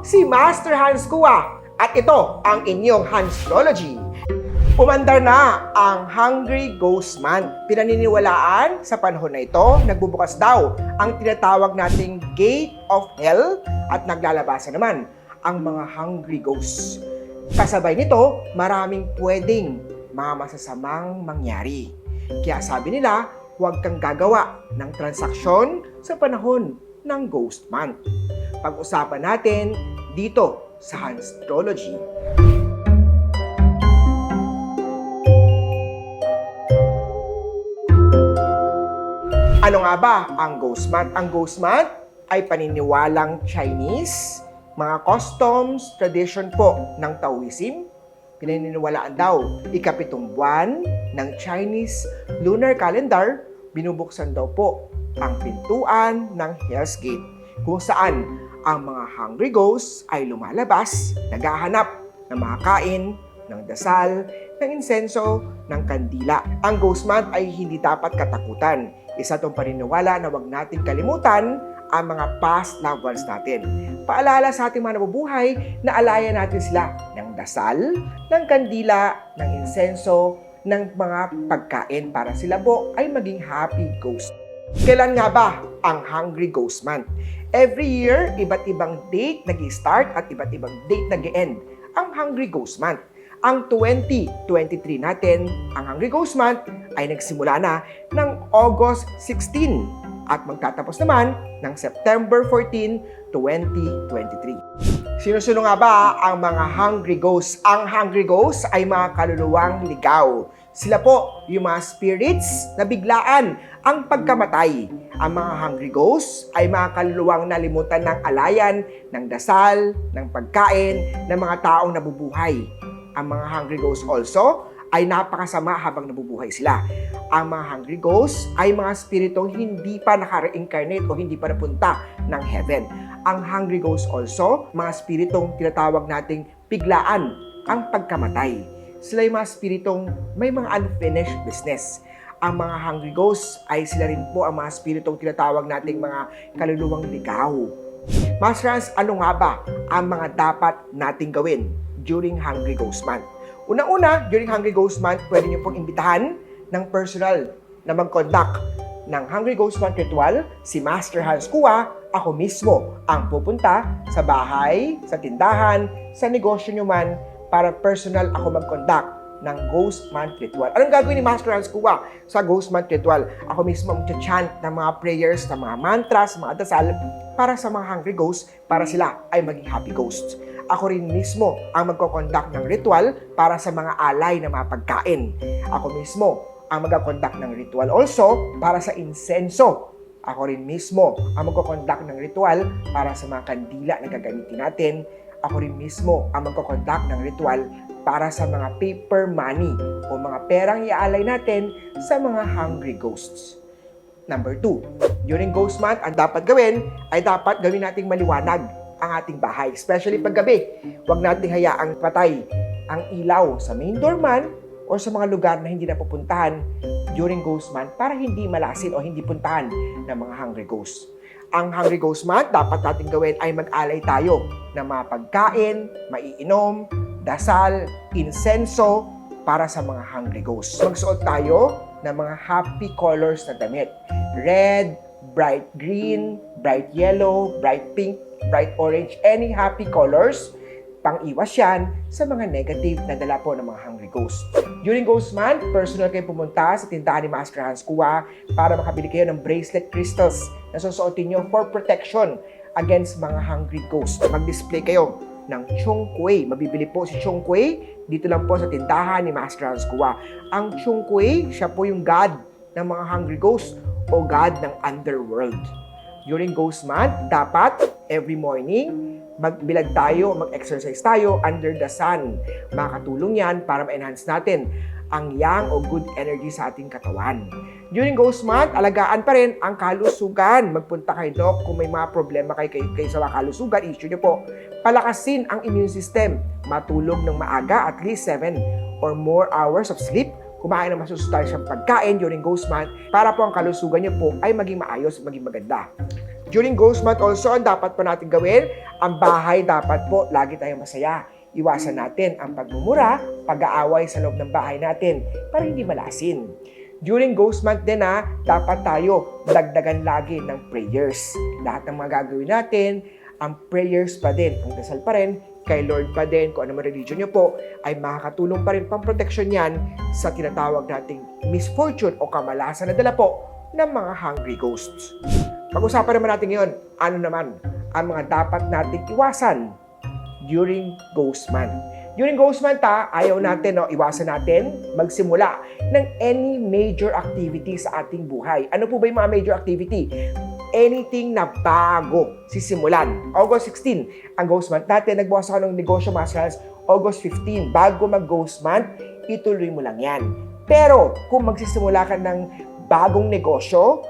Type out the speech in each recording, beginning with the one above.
si Master Hans Kua at ito ang inyong Hansology. Umandar na ang Hungry Ghost Month. Pinaniniwalaan sa panahon na ito, nagbubukas daw ang tinatawag nating Gate of Hell at naglalabasan naman ang mga Hungry Ghosts. Kasabay nito, maraming pwedeng mga masasamang mangyari. Kaya sabi nila, huwag kang gagawa ng transaksyon sa panahon ng Ghost Month. Pag-usapan natin dito sa Hansology. Ano nga ba ang Ghost Month? Ang Ghost Month ay paniniwalang Chinese, mga customs, tradition po ng Taoism. Pinaniniwalaan daw, ikapitong buwan ng Chinese lunar calendar, binubuksan daw po ang pintuan ng Hell's Gate, kung saan ang mga hungry ghosts ay lumalabas, naghahanap ng mga kain, ng dasal, ng insenso, ng kandila. Ang Ghost Month ay hindi dapat katakutan. Isa itong paniniwala na huwag nating kalimutan ang mga past loved ones natin. Paalala sa ating mga nabubuhay na alayan natin sila ng dasal, ng kandila, ng insenso, ng mga pagkain para sila po ay maging happy ghost. Kailan nga ba ang Hungry Ghost Month? Every year, iba't ibang date nag-i-start at iba't ibang date nag-i-end ang Hungry Ghost Month. Ang 2023 natin, ang Hungry Ghost Month, ay nagsimula na ng August 16 at magtatapos naman ng September 14, 2023. Sino-sino nga ba ang mga Hungry Ghosts? Ang Hungry Ghosts ay mga kaluluwang ligaw. Sila po yung mga spirits na biglaan ang pagkamatay. Ang mga Hungry Ghosts ay mga kaluluwang nalimutan ng alayan, ng dasal, ng pagkain, ng mga taong nabubuhay. Ang mga Hungry Ghosts also ay napakasama habang nabubuhay sila. Ang mga Hungry Ghosts ay mga spiritong hindi pa naka-reincarnate o hindi pa napunta ng heaven. Ang Hungry Ghosts also, mga spiritong tinatawag nating biglaan ang pagkamatay. Sila yung mga spiritong may mga unfinished business. Ang mga Hungry Ghosts ay sila rin po ang mga spiritong tinatawag nating mga kaluluwang ligaw. Master Hans, ano nga ba ang mga dapat nating gawin during Hungry Ghost Month? Una-una, during Hungry Ghost Month, pwede nyo pong imbitahan ng personal na mag-conduct ng Hungry Ghost Month ritual, si Master Hans Kua. Ako mismo ang pupunta sa bahay, sa tindahan, sa negosyo nyo man, para personal ako mag-conduct ng Ghost Month Ritual. Anong gagawin ni Master Hans Kua sa Ghost Month Ritual? Ako mismo mag-chant ng mga prayers, ng mga mantras, mga dasal para sa mga hungry ghosts, para sila ay maging happy ghosts. Ako rin mismo ang magko-conduct ng ritual para sa mga alay na mga pagkain. Ako mismo ang magko-conduct ng ritual also para sa insenso. Ako rin mismo ang magko-conduct ng ritual para sa mga kandila na gagamitin natin. Ako rin mismo ang magko-conduct ng ritual para sa mga paper money o mga perang iaalay natin sa mga hungry ghosts. Number 2, during Ghost Month, ang dapat gawin ay dapat gawin nating maliwanag ang ating bahay. Especially pag gabi, huwag nating hayaang patay ang ilaw sa main door man o sa mga lugar na hindi napupuntahan during Ghost Month para hindi malasin o hindi puntahan ng mga hungry ghosts. Ang Hungry Ghost Month, dapat natin gawin ay mag-alay tayo ng mga pagkain, maiinom, dasal, insenso para sa mga hungry ghosts. Magsuot tayo ng mga happy colors na damit. Red, bright green, bright yellow, bright pink, bright orange, any happy colors. Pang-iwas yan sa mga negative na dala po ng mga hungry ghosts. During Ghost Month, personal kayo pumunta sa tindahan ni Master Hans Kua para makabili kayo ng bracelet crystals na susuotin nyo for protection against mga hungry ghosts. Mag-display kayo ng Chung Kuei. Mabibili po si Chung Kuei dito lang po sa tindahan ni Master Hans Kua. Ang Chung Kuei, siya po yung god ng mga hungry ghosts o god ng underworld. During Ghost Month, dapat every morning, magbilag tayo, mag-exercise tayo under the sun. Makakatulong yan para ma-enhance natin ang yang o good energy sa ating katawan. During Ghost Month, alagaan pa rin ang kalusugan. Magpunta kayo, Doc, kung may mga problema kayo sa kalusugan, issue nyo po. Palakasin ang immune system. Matulog ng maaga, at least 7 or more hours of sleep. Kumain ng masusustansyang pagkain during Ghost Month para po ang kalusugan nyo po ay maging maayos at maging maganda. During Ghost Month also, ang dapat po natin gawin, ang bahay dapat po lagi tayong masaya. Iwasan natin ang pagmumura, pag-aaway sa loob ng bahay natin para hindi malasin. During Ghost Month din dapat tayo dagdagan lagi ng prayers. Lahat ng mga gagawin natin, ang prayers pa din, ang dasal pa rin, kay Lord pa din, kung ano man religion nyo po, ay makakatulong pa rin pang protection yan sa tinatawag nating misfortune o kamalasan na dala po ng mga hungry ghosts. Pag-usapan naman natin ngayon, ano naman ang mga dapat nating iwasan during Ghost Month. During Ghost Month, ayaw natin, iwasan natin magsimula ng any major activity sa ating buhay. Ano po ba yung mga major activity? Anything na bago sisimulan. August 16, ang Ghost Month natin, nagbukas ako ng negosyo, Masterhands. August 15, bago mag-Ghost Month, ituloy mo lang yan. Pero, kung magsisimula ka ng bagong negosyo,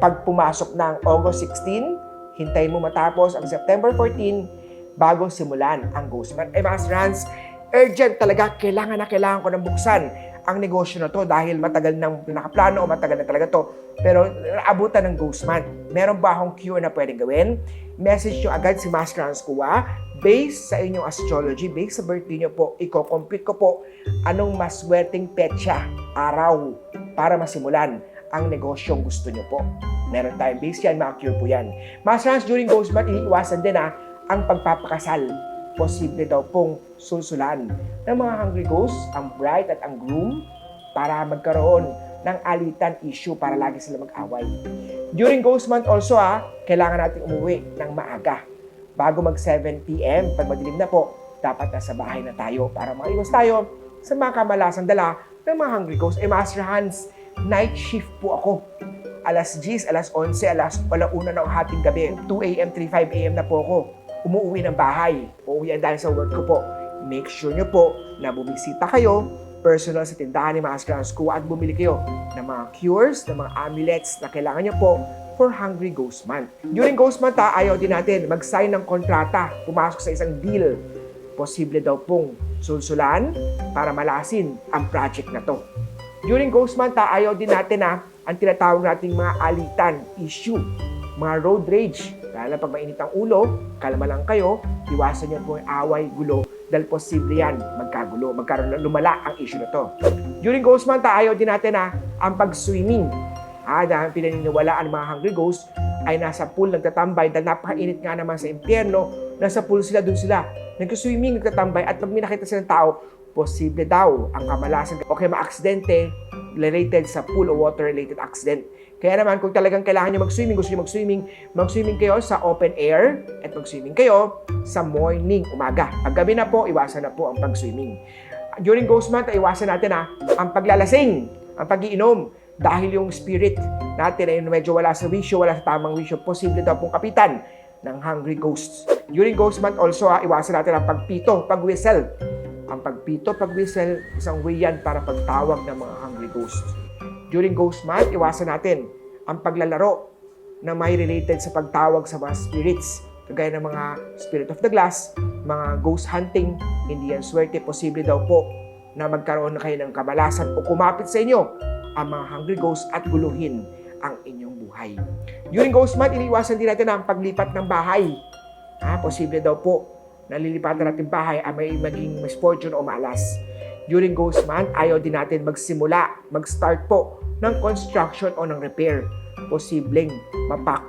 pag pumasok ng August 16, hintayin mo matapos ang September 14, bago simulan ang Ghost Month. Masterhands, urgent talaga, kailangan ko ng buksan ang negosyo na to dahil matagal nang nakaplano o matagal na talaga to. Pero naabutan ng Ghost Month. Meron ba akong cure na pwedeng gawin? Message nyo agad si Masterhands Kuwa. Based sa inyong astrology, based sa birthday nyo po, i-compute ko po anong maswerteng petsa, araw, para masimulan ang negosyong gusto nyo po. Meron tayong base yan, maka-cure po yan. Masterhands, during Ghost Month, iniiwasan din ang pagpapakasal. Posible daw pong sulsulan ng mga hungry ghosts, ang bride at ang groom, para magkaroon ng alitan issue para lagi sila mag-away. During Ghost Month also, kailangan natin umuwi ng maaga. Bago mag 7 p.m., pag madilim na po, dapat nasa bahay na tayo para maiwas tayo sa mga kamalasang dala ng mga hungry ghosts. Masterhands, night shift po ako. Alas 10, alas 11, alas 1 ng hating gabi, 2 a.m., 3, 5 a.m. na po ako umuwi ng bahay. Uuwi dahil sa work ko po. Make sure nyo po na bumisita kayo personal sa tindahan ni Masterhands Kuwa at bumili kayo ng mga cures, ng mga amulets na kailangan nyo po for Hungry Ghost Month. During Ghost Month, ayaw din natin mag-sign ng kontrata, pumasok sa isang deal. Posible daw pong sulsulan para malasin ang project na to. During Ghost Month, ayaw din natin ang tinatawag nating mga alitan, issue, mga road rage. Lalo pag mainit ang ulo, kalma lang kayo, iwasan niyo po yung away, gulo, dahil posible yan magkagulo, lumala ang issue na to. During Ghost Month, ayaw din natin ang pag-swimming. Dahil pinaniniwalaan ng mga hungry ghosts ay nasa pool nagtatambay dahil napakainit nga naman sa impyerno, nasa pool sila, dun sila. Nag-swimming, nagtatambay at pag may nakita silang tao, posible daw ang kamalasan o kaya ma-aksidente related sa pool o water-related accident. Kaya naman, kung talagang kailangan nyo mag-swimming, gusto nyo mag-swimming kayo sa open air at mag-swimming kayo sa morning, umaga. Pag gabi na po, iwasan na po ang pag-swimming. During Ghost Month, iwasan natin ang paglalasing, ang pag-iinom. Dahil yung spirit natin ay medyo wala sa wisyo, wala sa tamang wisyo, posible daw pong kapitan ng hungry ghosts. During Ghost Month also, iwasan natin ang pagpito, pag-whistle. Ang pagpito, pag-whistle, isang way yan para pagtawag ng mga hungry ghosts. During Ghost Month, iwasan natin ang paglalaro na may related sa pagtawag sa mga spirits. Kagaya ng mga spirit of the glass, mga ghost hunting, hindi yan swerte. Posible daw po na magkaroon na kayo ng kamalasan o kumapit sa inyo ang mga hungry ghosts at guluhin ang inyong buhay. During Ghost Month, iniiwasan din natin ang paglipat ng bahay. Posible daw po na lilipatan natin bahay ay may maging misfortune o malas. During Ghost Month, ayaw din natin mag-start po ng construction o ng repair. Posibleng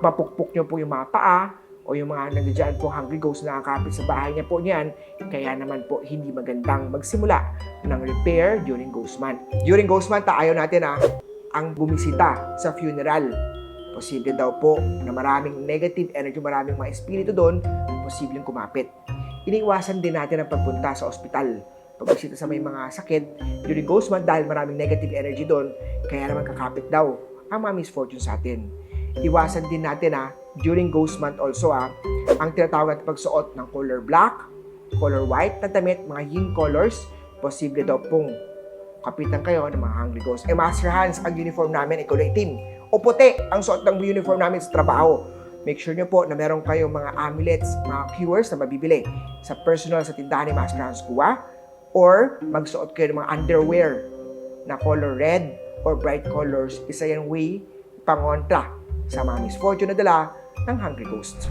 mapukpok nyo po yung mga paa o yung mga nandiyan po hungry ghosts na nakakapit sa bahay niya po niyan. Kaya naman po hindi magandang magsimula ng repair during Ghost Month. During Ghost Month, ayaw natin ang bumisita sa funeral. Posible daw po na maraming negative energy, maraming mga espiritu doon, posibleng kumapit. Iniiwasan din natin ang pagpunta sa ospital. Pagbisita sa may mga sakit during Ghost Month dahil maraming negative energy doon, kaya naman kakapit daw ang mga misfortune sa atin. Iwasan din natin during Ghost Month also ang tinatawag natin pagsuot ng color black, color white na damit, mga yin colors, posible daw pong kapitan kayo ng mga hungry ghosts. Masterhands, ang uniform namin ay kulay itim o puti ang suot ng uniform namin sa trabaho. Make sure nyo po na meron kayong mga amulets, mga cures na mabibili sa personal sa tindahan ni Masterhands Kuwa, or magsuot kayo ng mga underwear na color red or bright colors. Isa yung way pangontra sa mga misfortune na dala ng Hungry Ghost.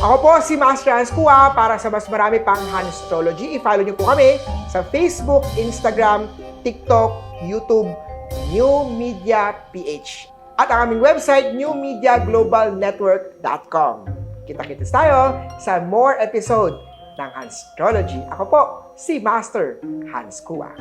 Ako po si Master Hans Kua. Para sa mas marami pang Hanstrology, i-follow niyo po kami sa Facebook, Instagram, TikTok, YouTube, New Media PH. At ang aming website, newmediaglobalnetwork.com. Kita-kits tayo sa more episode ng Hanstrology. Ako po, si Master Hans Kua.